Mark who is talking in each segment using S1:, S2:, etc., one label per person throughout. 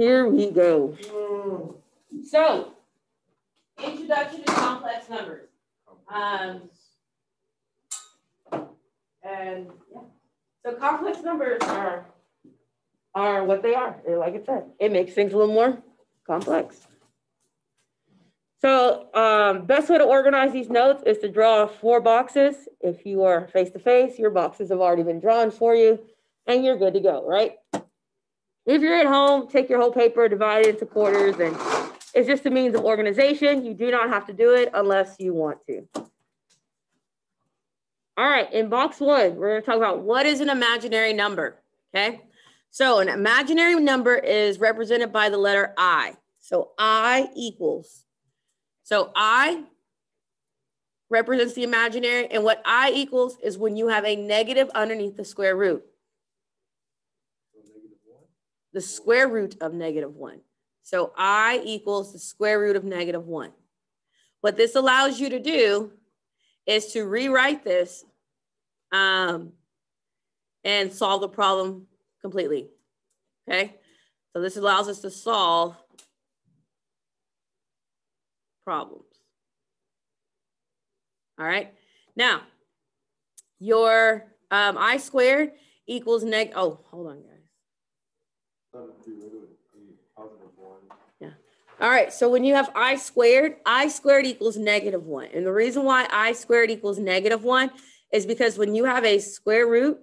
S1: Here we go. So, introduction to complex numbers. And yeah, so complex numbers are what they are. Like I said, it makes things a little more complex. So best way to organize these notes is to draw 4 boxes. If you are face-to-face, your boxes have already been drawn for you and you're good to go, right? If you're at home, take your whole paper, divide it into quarters, and it's just a means of organization. You do not have to do it unless you want to. All right, in box 1, we're going to talk about what is an imaginary number, okay? So an imaginary number is represented by the letter I. So I equals. So I represents the imaginary, and what I equals is when you have a negative underneath the square root. The square root of -1. So I equals the square root of -1. What this allows you to do is to rewrite this and solve the problem completely, okay? So this allows us to solve problems. All right, now your I squared equals oh, hold on, guys. Yeah. All right, so when you have I squared equals -1. And the reason why I squared equals -1 is because when you have a square root,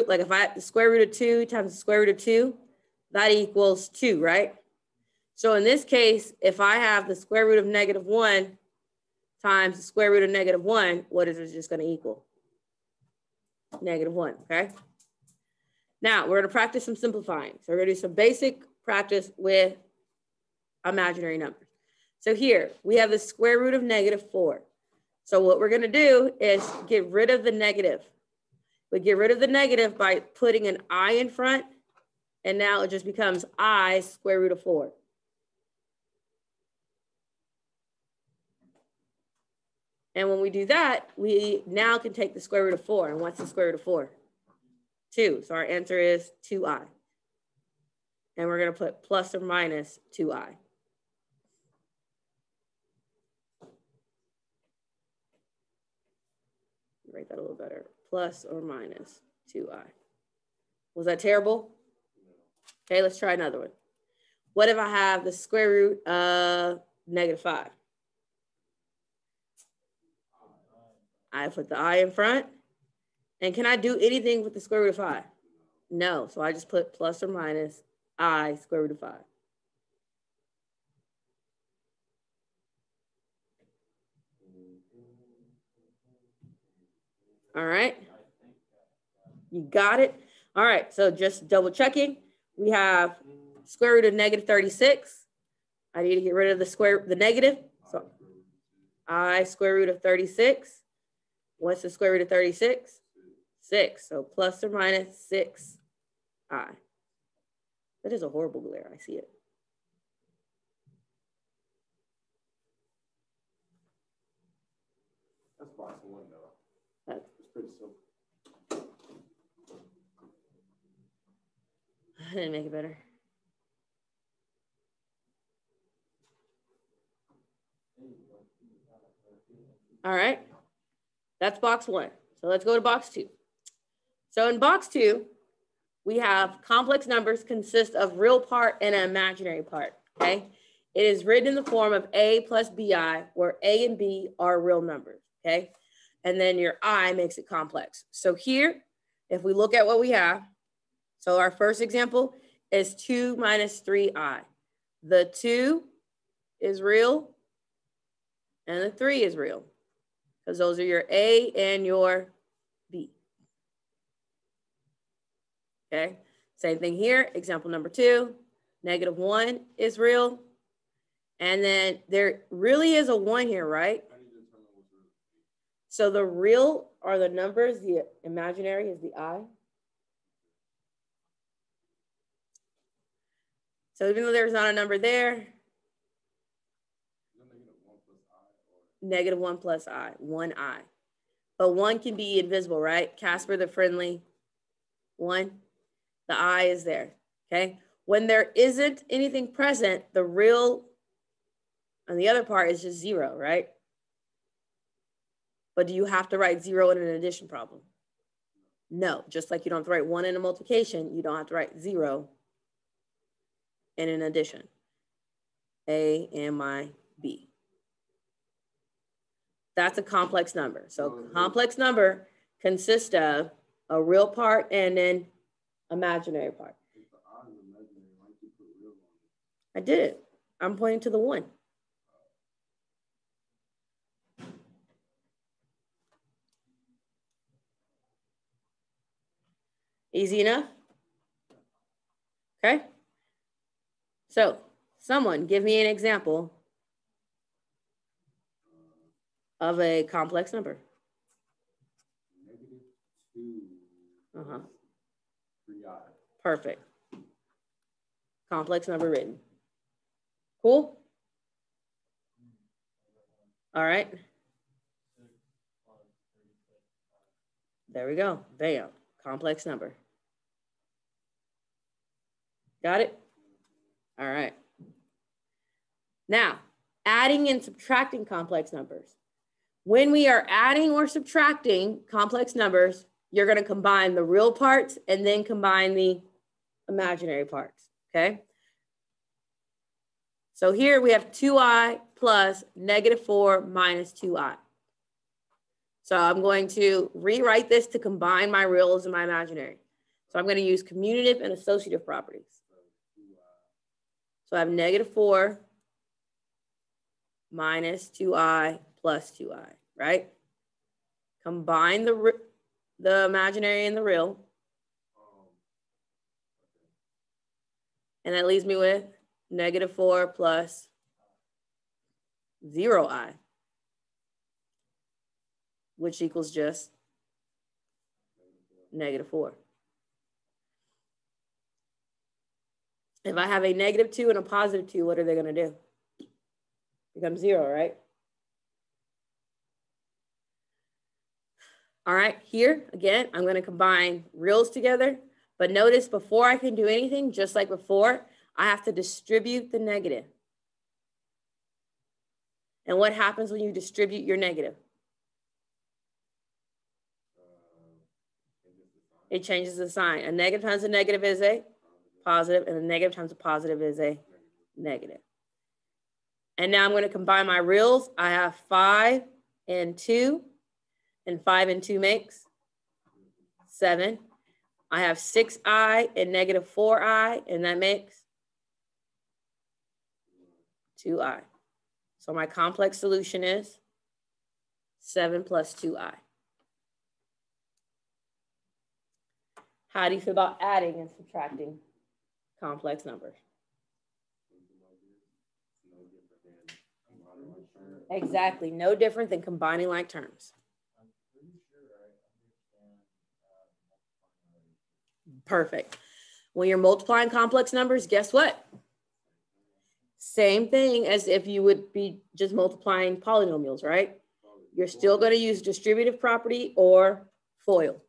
S1: like if I have the square root of 2 times the square root of 2, that equals 2, right? So in this case, if I have the square root of -1 times the square root of -1, what is it just going to equal? -1, okay? Now, we're going to practice some simplifying. So we're going to do some basic practice with imaginary numbers. So here, we have the square root of -4. So what we're going to do is get rid of the negative. We get rid of the negative by putting an I in front, and now it just becomes I square root of 4. And when we do that, we now can take the square root of 4. And what's the square root of 4? 2. So our answer is 2i. And we're going to put plus or minus 2i. Write that a little better. Plus or minus 2i. Was that terrible? Okay, let's try another one. What if I have the square root of -5? I put the I in front. And can I do anything with the square root of 5? No, so I just put plus or minus I square root of 5. All right, you got it. All right, so just double checking. We have square root of -36. I need to get rid of the negative. So I square root of 36. What's the square root of 36? 6. So plus or minus 6i. That is a horrible glare. I see it.
S2: That's box 1 though.
S1: That's
S2: pretty simple.
S1: I didn't make it better. All right. That's box 1. So let's go to box 2. So in box 2, we have complex numbers consist of real part and an imaginary part, okay? It is written in the form of a plus bi, where a and b are real numbers, okay? And then your I makes it complex. So here, if we look at what we have, so our first example is 2 minus 3i. The 2 is real and the 3 is real because those are your A and your B. Okay, same thing here. Example number 2, -1 is real. And then there really is a 1 here, right? So the real are the numbers, the imaginary is the I. So even though there's not a number there, -1 plus I, 1i. But 1 can be invisible, right? Casper the Friendly 1, the I is there, okay? When there isn't anything present, the real on the other part is just 0, right? But do you have to write 0 in an addition problem? No, just like you don't have to write 1 in a multiplication, you don't have to write 0 in an addition. A, M, I, B. That's a complex number. So complex number consists of a real part and an imaginary part. I did it. I'm pointing to the 1. Easy enough? Okay. So someone give me an example of a complex number. -2. Perfect. Complex number written. Cool? All right. There we go. Bam. Complex number. Got it? All right. Now, adding and subtracting complex numbers. When we are adding or subtracting complex numbers, you're going to combine the real parts and then combine the imaginary parts, okay? So here we have 2i plus -4 minus 2i. So I'm going to rewrite this to combine my reals and my imaginary. So I'm going to use commutative and associative properties. So I have -4 minus 2i plus 2i, right? Combine the imaginary and the real. And that leaves me with -4 plus 0i, which equals just -4. If I have a -2 and a +2, what are they going to do? Become 0, right? All right, here, again, I'm going to combine reals together. But notice before I can do anything, just like before, I have to distribute the negative. And what happens when you distribute your negative? It changes the sign. A negative times a negative is a positive, and a negative times a positive is a negative. And now I'm going to combine my reals. I have 5 and 2, and 5 and 2 makes 7. I have 6i and -4i, and that makes 2i. So my complex solution is 7 plus 2i. How do you feel about adding and subtracting complex numbers? Exactly, no different than combining like terms. Perfect. When you're multiplying complex numbers, guess what? Same thing as if you would be just multiplying polynomials, right? You're still going to use distributive property or FOIL.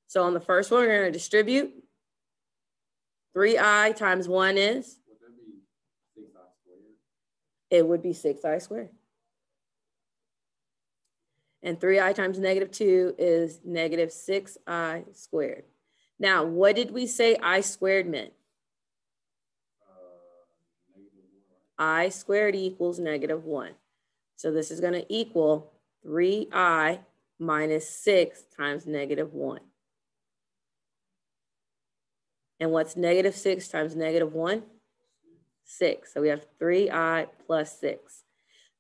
S1: So on the first one, we're going to distribute. 3i times 1 is? Would that be 6i squared? It would be 6i squared. And 3i times -2 is -6i squared. Now, what did we say I squared meant? I squared equals -1. So this is going to equal 3i minus 6 times -1. And what's -6 times -1? 6. So we have 3i plus 6.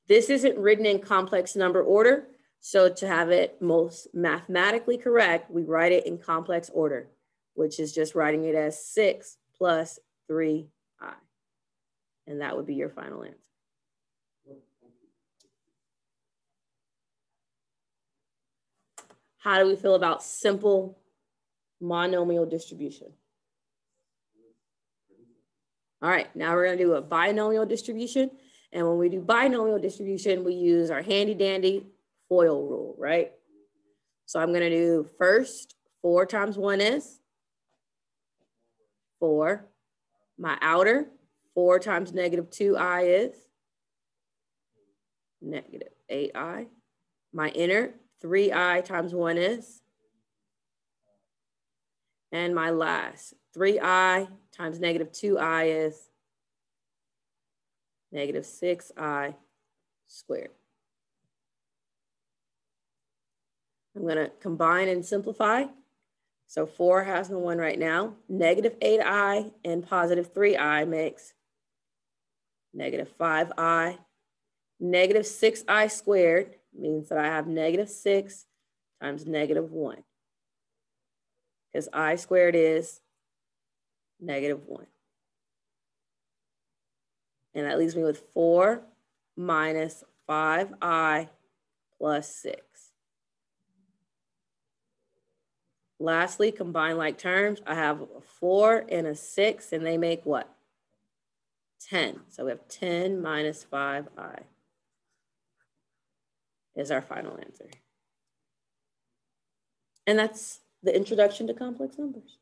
S1: This isn't written in complex number order. So to have it most mathematically correct, we write it in complex order, which is just writing it as 6 plus 3i. And that would be your final answer. How do we feel about simple monomial distribution? All right, now we're going to do a binomial distribution. And when we do binomial distribution, we use our handy dandy FOIL rule, right? So I'm going to do first 4 times 1 is 4. My outer 4 times negative 2i is negative 8i. My inner 3i times 1 is. And my last 3i times negative 2i is negative 6i squared. I'm going to combine and simplify. So 4 has no 1 right now. Negative 8i and positive 3i makes negative 5i. Negative 6i squared means that I have negative 6 times negative 1. Because I squared is negative 1. And that leaves me with 4 minus 5i plus 6. Lastly, combine like terms. I have a 4 and a 6, and they make what? 10. So we have 10 minus 5i is our final answer. And that's the introduction to complex numbers.